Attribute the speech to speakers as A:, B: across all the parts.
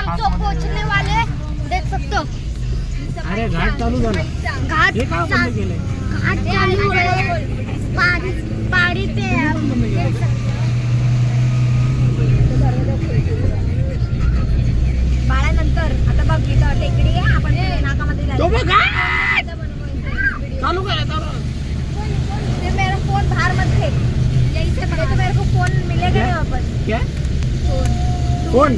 A: तो पहुंचने वाले देख सकते हो।
B: अरे घाट चालू झाला.
A: घाट
B: हे का बंद केलंय?
A: घाट चालू आहे. पहाड़ी पे है आप देख सकते हो. बाळानंतर आता बघ इथं टेकडी आहे. आपण नाकामध्ये
B: तो
A: जायचं.
B: बघ घाट! चालू करा चालू.
A: ये मेरा फोन बाहर मत फेंक. यहीं से पकड़. तो मेरे को फोन मिलेगा नहीं वापस.
B: क्या
A: फोन
B: फोन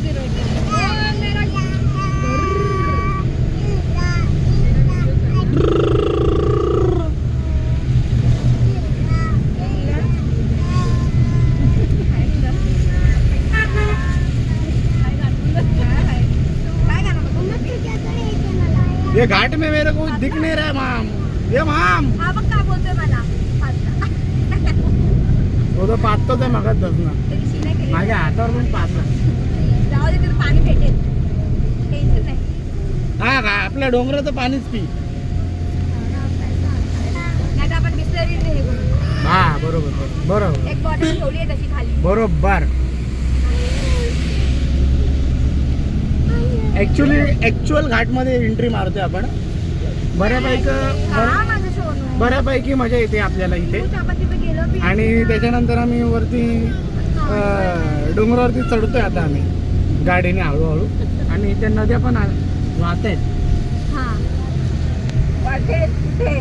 B: ये घाट में मेरे को दिख नहीं रहा है माम. ये माम
A: हा बघ काय बोलतोय मला.
B: तो तर पाहतोच आहे मगाच दसना. माझ्या हातावर पण पाहतो.
A: जाऊ दे तिथे पाणी भेटेल. टेन्शन नाही.
B: हा का आपल्या डोंगराचं पाणीच पी.
A: नाही तर आपण बिसलरी हे करू.
B: हा बरोबर बरोबर
A: एक बॉटल ठेवली आहे तशी खाली.
B: बरोबर. ऍक्च्युअल घाटमध्ये एंट्री मारतोय आपण. बऱ्यापैकी मजा येते आपल्याला इथे.
A: आपण तिथे गेलो बी.
B: आणि त्याच्यानंतर आम्ही वरती डोंगरावरती चढतोय आता आम्ही गाडीने हळूहळू. आणि त्या नद्या पण वाहत आहेत.
A: हा वाटेत कुठे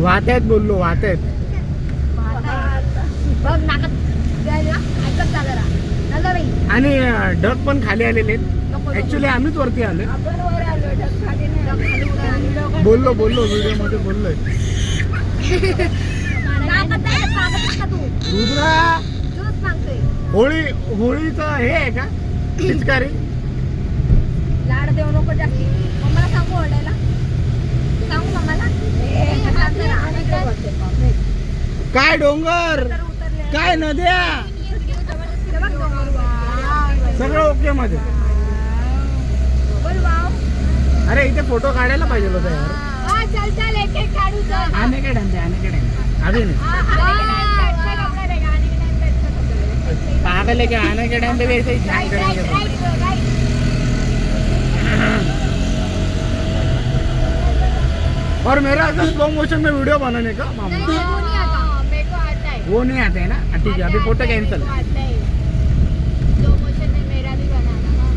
B: वाहत आहेत बोललो वाहत आहेत.
A: बघ नाकात जायला ऐकत चालला नजर बाई.
B: आणि ढग पण खाली आलेले आहेत. ऍक्च्युली आम्हीच वरती आलोय.
A: आपण वर आलो ढग खाली नाही. ढग खाली उडाला.
B: बोललो व्हिडिओ मध्ये बोललोय.
A: नाकात आहे का तू
B: रुद्रा
A: तूच सांगतोय.
B: होळीचं हे आहे का पिचकारी?
A: लाड देऊ नको जास्ती. मम्माला सांगू ओरडायला. सांगू मम्माला.
B: काय डोंगर काय नद्या सगळं ओके मध्ये.
A: बोल वाव.
B: अरे इथे फोटो काढायला पाहिजे होता यार.
A: हा चल चल एक एक काढू चल.
B: आने के डंडे अभी नहीं. पागल है क्या? आने के टाइम पे भी ऐसे ही ध्यान करेंगे. और मेरा ऐसा स्लो मोशन में वीडियो बनाने का मामला वो नहीं आता है ना. ठीक है अभी फोटो कैंसिल.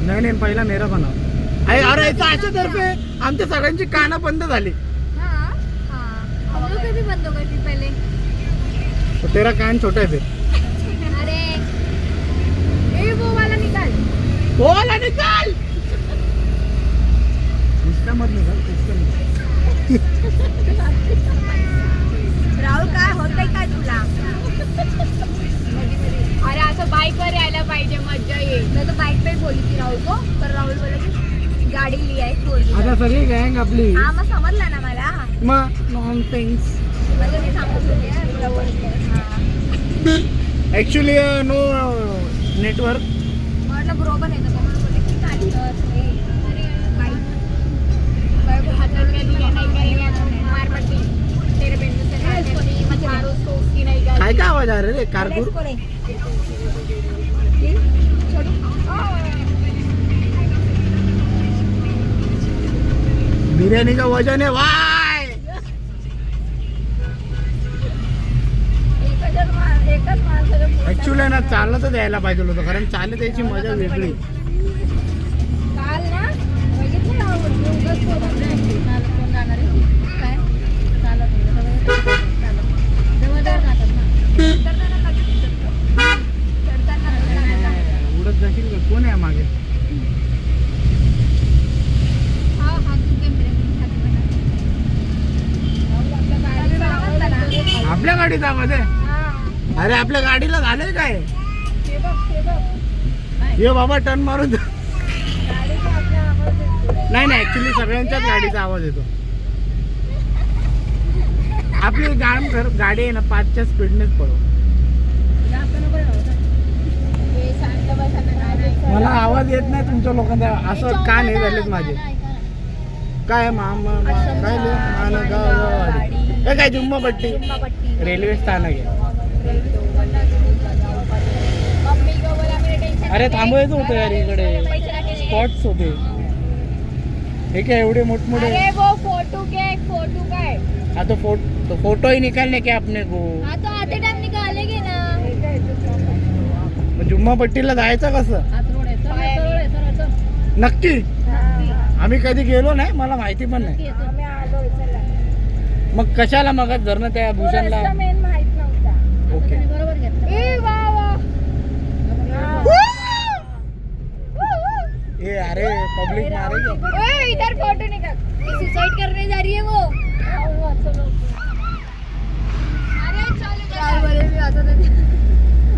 B: नहीं पहिला मेरा बनाव. अरे ऐसा अशा तर्फे आमच्या सगळ्यांची कानं बंद झाली.
A: बंद करती पहले.
B: तो तेरा कान छोटा है फिर.
A: अरे ये वो वाला निकाल.
B: वो वाला निकाल. इसका मत निकाल इसका निकाल.
A: राहुल काय होतंय काय तुला? अरे असं बाईक वर यायला पाहिजे मजा येईल. मैं तो बाइक पे बोली थी राहुल को पर राहुल बोला की गाडी ली आहे फोर
B: आता सगळी गँग आपली.
A: हा मग समजलं ना मला.
B: मग नॉनसेन्स.
A: म्हणजे मी सांगत होते तुला बोलते.
B: Actually no network.
A: म्हटलं बरोबर आहे ना बोलते की गाडी बाईक बाईक हातात घेतली नाही काही मार पडती तेरे बिंदू से म्हणजे मारो तो की नाही
B: काय काय आवाज आ रे कारपूर. बिर्याणी का वजन है वाय. ऍक्च्युली ना चालतच यायला पाहिजे होतं कारण चालत यायची मजा वेगळी.
A: काल ना बघितलं जाणार आहे काय
B: उडत जाशील का? कोण आहे मागे? आपल्या गाडीचा आवाज आहे. अरे आपल्या गाडीला झालंय काय? ये बाबा टर्न मारून. नाही ऍक्च्युली सगळ्यांच्याच गाडीचा आवाज येतो. आपली गाडी आहे ना 5च्या स्पीडनेच पळव. मला आवाज येत नाही तुमच्या लोकांचा. असं कान हे झालेत माझे. काय मामा काय काय जुम्मापट्टी रेल्वे स्थानक आहे. अरे थांबवायचं होतं यार इकडे. स्पॉट्स होते हे क्या एवढे मोठमोठे
A: अरे वो फोटो का है
B: हाँ तो फोटो ही निकालने क्या अपने को
A: हाँ तो आते टाइम निकालेंगे ना
B: मग जुम्मा पट्टीला जायचं कसं नक्की आम्ही कधी गेलो नाही मला माहिती पण नाही मग कशाला मग धरणं त्या भूषणला
A: मेन माहित नव्हता
B: ओके
A: ए वा वा
B: ए अरे पब्लिक मारेगी
A: ओए इधर फोटो निकाल सुसाइड करने जा रही है वो अरे चलो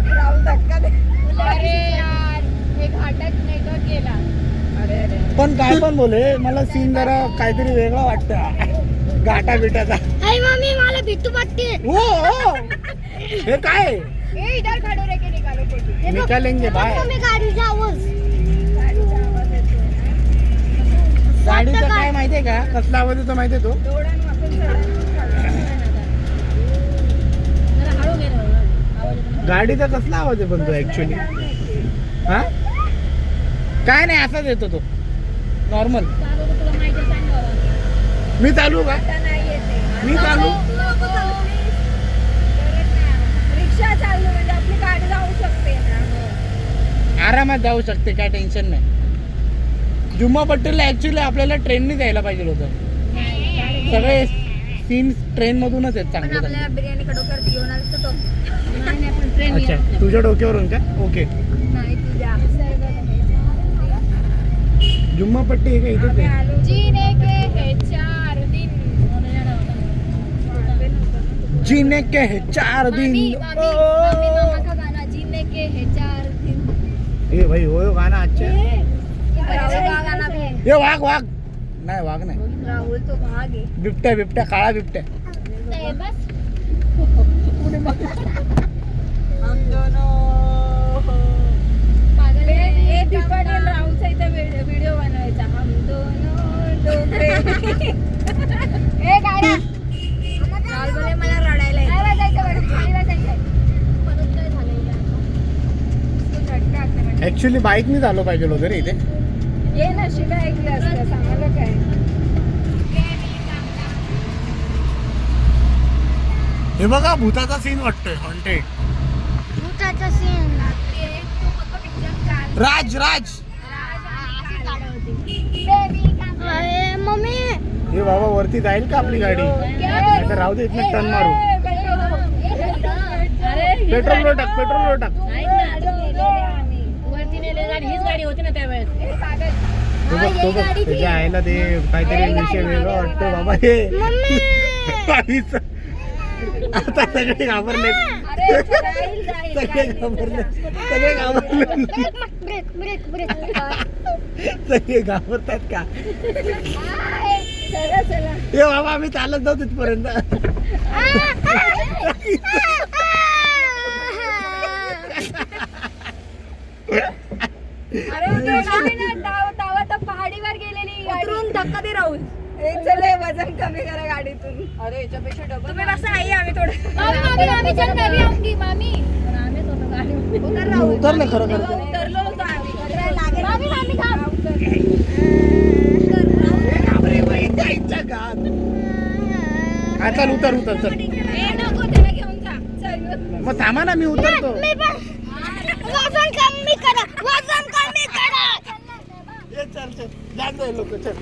A: राहुल धक्का दे अरे यार हे घाटात नाही का केला
B: पण काय पण बोले मला सीन जरा काहीतरी वेगळा वाटतं घाटा बिटाचा
A: अरे मम्मी मला बिट्टू पट्टी
B: हो हे काय
A: ए इधर खड़े रह के निकालो फोटो
B: निकालेंगे बाय
A: मम्मी गाडीचा आवाज
B: गाडीचं काय माहितीये का कसला आवाज येतो माहितीये तो गाडीचा कसला आवाज आहे पण तो ऍक्च्युली हा काय नाही असाच येतो तो नॉर्मल मी चालू का मी चालू
A: रिक्षा चालू म्हणजे आपली गाडी जाऊ शकते ना
B: आरामात जाऊ शकते काय टेन्शन नाही जुम्मा पट्टीला ऍक्च्युली आपल्याला ट्रेननी जायला पाहिजे होतं सगळे सीन ट्रेन मधूनच आहेत चांगले
A: आपल्या बिर्याणी कडोकर घेऊन आलो तो
B: अच्छा तुझ्या डोक्यावरून का ओके
A: नाही तुझ्या
B: जुम्मा पट्टी आहे का इथेच आहे
A: जीने के है 4 दिन
B: जीने के है 4 दिन
A: मामा का गाना जीने के है 4 दिन
B: ए भाई हो गाना अच्छा
A: राहुल का गाना भी है
B: ये वाघ नाही वाघ नाही
A: राहुल तो भाग है
B: बिबट्या काळा बिबट्या
A: बस
C: हम दोनों
A: पागल है
C: ए दीपक आणि राहुलचा इथे व्हिडिओ बनवायचा हम दोनों डोंगरे
A: ए गाड्या राहुल बोले मला रडायला येतं. काय वाजायचं बरं? खाली वाजायचं. परत काय झालं हिला? तो झटका असते म्हणजे.
B: ऍक्च्युली बाईकनी झालो पाहिजे होतं रे इथे
C: ये ना शिव्या ऐकल्या असत्या सांगायला काय
B: हे बघा भूताचा सीन वाटतोय हॉन्टेड
A: भूताचा सीन लागते. तो फक्त picture काल.
B: राज
A: अशी गाडं होती. Baby come. अरे मम्मी
B: हे बाबा वरती जाईल का आपली गाडी नाहीतर राहू दे इथनं टर्न मारू पेट्रोल लो टाक
C: वरती नेले गाडी हीच गाडी होती ना त्यावेळेस
B: तो बघ त्याच्या आईला ते काहीतरी विषय वेगळा वाटतो बाबा हे बाईचं. आता सगळे घाबरले सगळे घाबरतात का हे बाबा आम्ही चालत जाऊ तिथपर्यंत
A: पहाडीवर गेलेली
C: उतरून धक्का दे राहुल चले वजन कमी करा गाडीतून अरे याच्यापेक्षा डबल तुम्ही बसा आई आम्ही थोडं
A: मामी चल मैं भी आऊंगी मामी
B: उतरले खरं
C: उतरलो होतो आम्ही
A: मामी थांब
B: हा चल उतर चल
C: ए नको त्याला घेऊन जा चल
B: मग थांबा ना मी उतरतो
A: वजन कमी करा
B: चल जात लोक चल